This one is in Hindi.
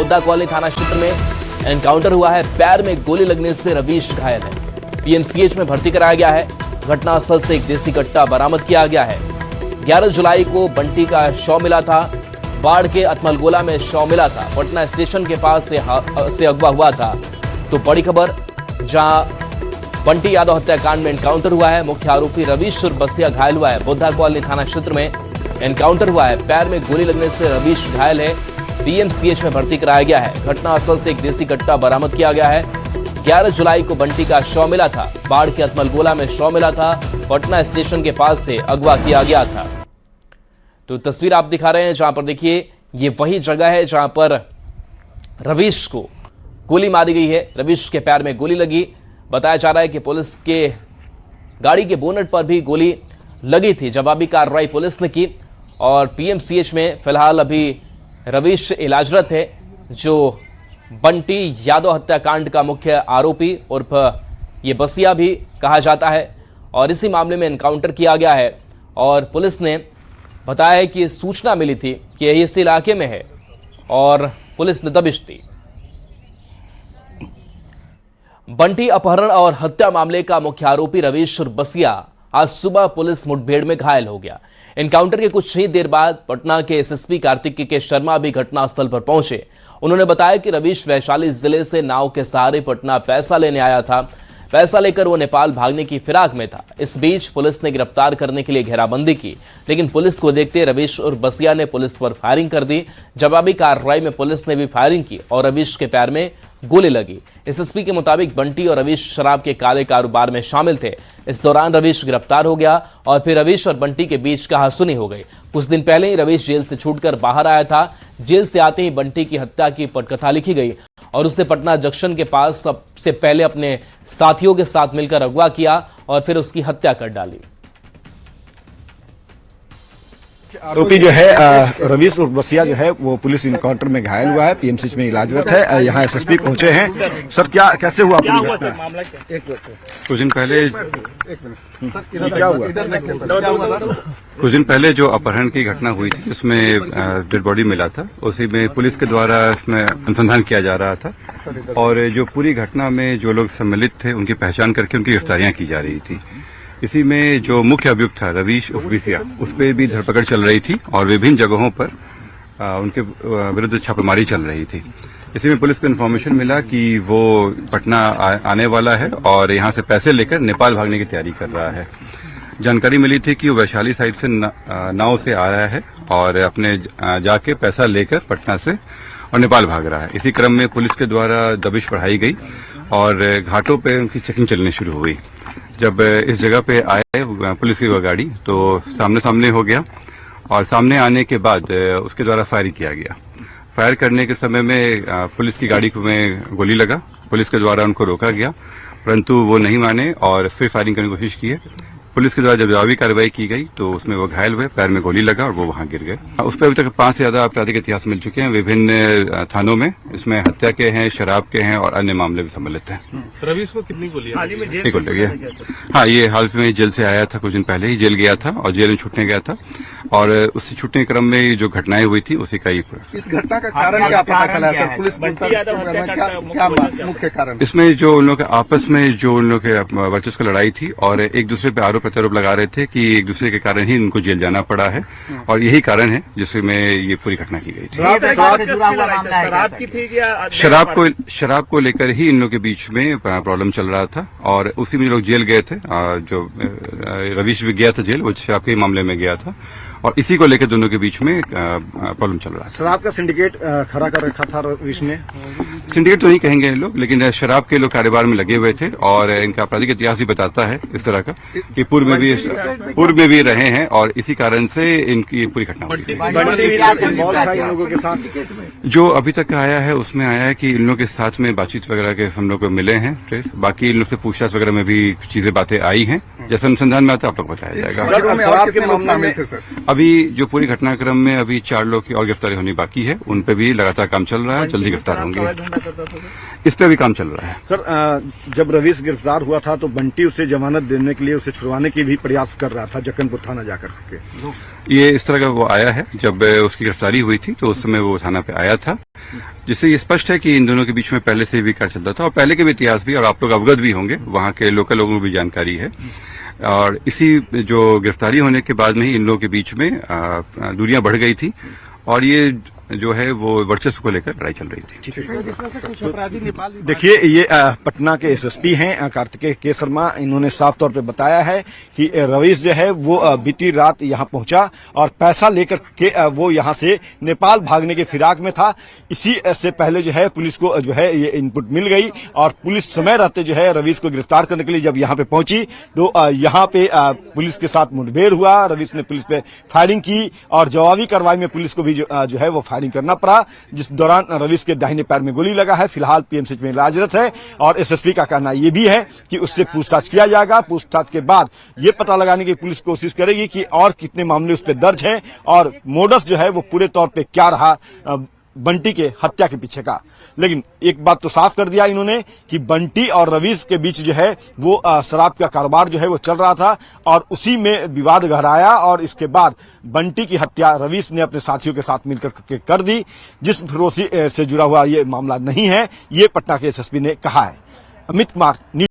बुद्धा कॉलोनी थाना क्षेत्र में एनकाउंटर हुआ है। पैर में गोली लगने से रवीश घायल है। पीएमसीएच में भर्ती कराया गया है। घटनास्थल से एक देसी कट्टा बरामद किया गया है। 11 जुलाई को बंटी का शव मिला था। बाढ़ के अतमलगोला में शव मिला था। पटना स्टेशन के पास से अगवा हुआ था। तो बड़ी खबर, जहां बंटी यादव हत्याकांड में एनकाउंटर हुआ है। मुख्य आरोपी रवीश बसिया घायल हुआ है। बुद्धा कॉलोनी थाना क्षेत्र में एनकाउंटर हुआ है। पैर में गोली लगने से रवीश घायल है। पीएमसीएच में भर्ती कराया गया है। घटनास्थल से एक देसी कट्टा बरामद किया गया है। 11 जुलाई को बंटी का शव मिला था। बाढ़ के अतमलगोला में शव मिला था। पटना स्टेशन के पास से अगवा किया गया था। तो तस्वीर आप दिखा रहे हैं, जहां पर देखिए ये वही जगह है जहां पर रवीश को गोली मारी गई है। रवीश के पैर में गोली लगी। बताया जा रहा है कि पुलिस के गाड़ी के बोनट पर भी गोली लगी थी। जवाबी कार्रवाई पुलिस ने की और पीएमसीएच में फिलहाल अभी रवीश इलाजरत है, जो बंटी यादव हत्याकांड का मुख्य आरोपी उर्फ ये बसिया भी कहा जाता है। और इसी मामले में एनकाउंटर किया गया है और पुलिस ने बताया है कि सूचना मिली थी कि ये इस इलाके में है और पुलिस ने दबिश दी। बंटी अपहरण और हत्या मामले का मुख्य आरोपी रवीश बसिया आज सुबह पुलिस मुठभेड़ में घायल हो गया। एनकाउंटर के कुछ ही देर बाद पटना के एसएसपी कार्तिकेय के शर्मा भी घटनास्थल पर पहुंचे। उन्होंने बताया कि रवीश वैशाली जिले से नाव के सहारे पटना पैसा लेने आया था। पैसा लेकर वो नेपाल भागने की फिराक में था। इस बीच पुलिस ने गिरफ्तार करने के लिए घेराबंदी की, लेकिन पुलिस को देखते रवीश और बसिया ने पुलिस पर फायरिंग कर दी। जवाबी कार्रवाई में पुलिस ने भी फायरिंग की और रवीश के पैर में गोली लगी। एसएसपी के मुताबिक बंटी और रवीश शराब के काले कारोबार में शामिल थे। इस दौरान रवीश गिरफ्तार हो गया और फिर रवीश और बंटी के बीच कहासुनी हो गई। कुछ दिन पहले ही रवीश जेल से छूटकर बाहर आया था। जेल से आते ही बंटी की हत्या की पटकथा लिखी गई और उसे पटना जंक्शन के पास सबसे पहले अपने साथियों के साथ मिलकर अगवा किया और फिर उसकी हत्या कर डाली। आरोपी जो है रवीश उर्फ बसिया जो है वो पुलिस इनकाउंटर में घायल हुआ है। पीएमसीएच में इलाजरत है। यहाँ एसएसपी पहुंचे हैं। सर, क्या कैसे हुआ पूरी घटना? कुछ दिन पहले क्या हुआ? कुछ दिन पहले जो अपहरण की घटना हुई थी, उसमें डेड बॉडी मिला था। उसी में पुलिस के द्वारा इसमें अनुसंधान किया जा रहा था और जो पूरी घटना में जो लोग सम्मिलित थे उनकी पहचान करके उनकी गिरफ्तारियां की जा रही थी। इसी में जो मुख्य अभियुक्त था रवीश उर्फ बसिया, उस पर भी धरपकड़ चल रही थी और विभिन्न जगहों पर उनके विरुद्ध छापेमारी चल रही थी। इसी में पुलिस को इन्फॉर्मेशन मिला कि वो पटना आने वाला है और यहाँ से पैसे लेकर नेपाल भागने की तैयारी कर रहा है। जानकारी मिली थी कि वो वैशाली साइड से नाव से आ रहा है और अपने जाके पैसा लेकर पटना से और नेपाल भाग रहा है। इसी क्रम में पुलिस के द्वारा दबिश बढ़ाई गई और घाटों पे उनकी चेकिंग चलनी शुरू हुई। जब इस जगह पे आए पुलिस की गाड़ी तो सामने सामने हो गया और सामने आने के बाद उसके द्वारा फायरिंग किया गया। फायर करने के समय में पुलिस की गाड़ी में गोली लगा। पुलिस के द्वारा उनको रोका गया, परंतु वो नहीं माने और फिर फायरिंग करने की कोशिश की है। पुलिस के द्वारा जब जवाबी कार्रवाई की गई तो उसमें वो घायल हुए, पैर में गोली लगा और वो वहां गिर गए। उस पर अभी तक 5 से ज्यादा आपराधिक इतिहास मिल चुके हैं विभिन्न थानों में। इसमें हत्या के हैं, शराब के हैं और अन्य मामले भी सम्मिलित हैं। रवीश को कितनी गोली लगी है? हाँ, ये हाल में जेल से आया था। कुछ दिन पहले ही जेल गया था और जेल में छूटने गया था और उससे छूटने के क्रम में जो घटनाएं हुई थी उसी का इस घटना का कारण क्या पता चला सर? पुलिस क्या मुख्य कारण? इसमें जो उन लोग आपस में जो उन लोग के वर्चस्व की लड़ाई थी और एक दूसरे पे आरोप प्रत्यारोप लगा रहे थे कि एक दूसरे के कारण ही इनको जेल जाना पड़ा है और यही कारण है जिसमें ये पूरी घटना की गई थी। शराब को लेकर ही इन लोग के बीच में प्रॉब्लम चल रहा था और उसी में लोग जेल गए थे। जो रवीश भी गया था जेल, वो शराब के मामले में गया था और इसी को लेकर दोनों के बीच में प्रॉब्लम चल रहा है। शराब का सिंडिकेट खड़ा कर रखा था रवीश ने। सिंडिकेट तो नहीं कहेंगे लोग, लेकिन शराब के लोग कारोबार में लगे हुए थे और इनका आपराधिक इतिहास भी बताता है इस तरह का कि पूर्व में भी रहे हैं और इसी कारण से इनकी पूरी घटना हुई थी। जो अभी तक आया है उसमें आया है कि इन लोगों के साथ में बातचीत वगैरह के हम लोग को मिले हैं ट्रेस। बाकी इन लोग से पूछताछ वगैरह में भी चीजें बातें आई हैं। जैसे अनुसंधान में आता है आप लोग बताया जाएगा। अभी जो पूरी घटनाक्रम में अभी 4 लोग की और गिरफ्तारी होनी बाकी है, उन पे भी लगातार काम चल रहा है, जल्दी गिरफ्तार होंगे। इस पे भी काम चल रहा है। सर जब रवीश गिरफ्तार हुआ था तो बंटी उसे जमानत देने के लिए उसे छुड़वाने की भी प्रयास कर रहा था जक्कनपुर थाना जाकर के। ये इस तरह का वो आया है, जब उसकी गिरफ्तारी हुई थी तो उस समय वो थाना पे आया था, जिससे ये स्पष्ट है कि इन दोनों के बीच में पहले से भी कार्य चलता था और पहले के भी इतिहास भी, और आप लोग अवगत भी होंगे, वहां के लोकल लोगों को भी जानकारी है। और इसी जो गिरफ्तारी होने के बाद में ही इन लोगों के बीच में दूरियां बढ़ गई थी और ये जो है वो वर्चस्व को लेकर लड़ाई चल रही थी। देखिए ये पटना के एसएसपी हैं कार्तिकेय के शर्मा, इन्होंने साफ तौर पे बताया है कि रवीश जो है वो बीती रात यहां पहुंचा और पैसा लेकर के वो यहां से नेपाल भागने के फिराक में था। इसी से पहले जो है पुलिस को जो है ये इनपुट मिल गई और पुलिस समय रहते जो है रवीश को गिरफ्तार करने के लिए जब यहां पे पहुंची तो यहां पे पुलिस के साथ मुठभेड़ हुआ। रवीश ने पुलिस पे फायरिंग की और जवाबी कार्रवाई में पुलिस को भी जो है वो फायरिंग करना पड़ा, जिस दौरान रवीश के दाहिने पैर में गोली लगा है। फिलहाल पीएमसीएच में इलाजरत है और एसएसपी का कहना यह भी है कि उससे पूछताछ किया जाएगा। पूछताछ के बाद ये पता लगाने की पुलिस कोशिश करेगी कि और कितने मामले उस पर दर्ज हैं और मोडस जो है वो पूरे तौर पे क्या रहा बंटी के हत्या के पीछे का। लेकिन एक बात तो साफ कर दिया इन्होंने कि बंटी और रवीश के बीच जो है वो शराब का कारोबार जो है वो चल रहा था और उसी में विवाद गहराया और इसके बाद बंटी की हत्या रवीश ने अपने साथियों के साथ मिलकर के कर दी। जिस फिरोजी से जुड़ा हुआ ये मामला नहीं है, ये पटना के एसएसपी ने कहा है। अमित कुमार।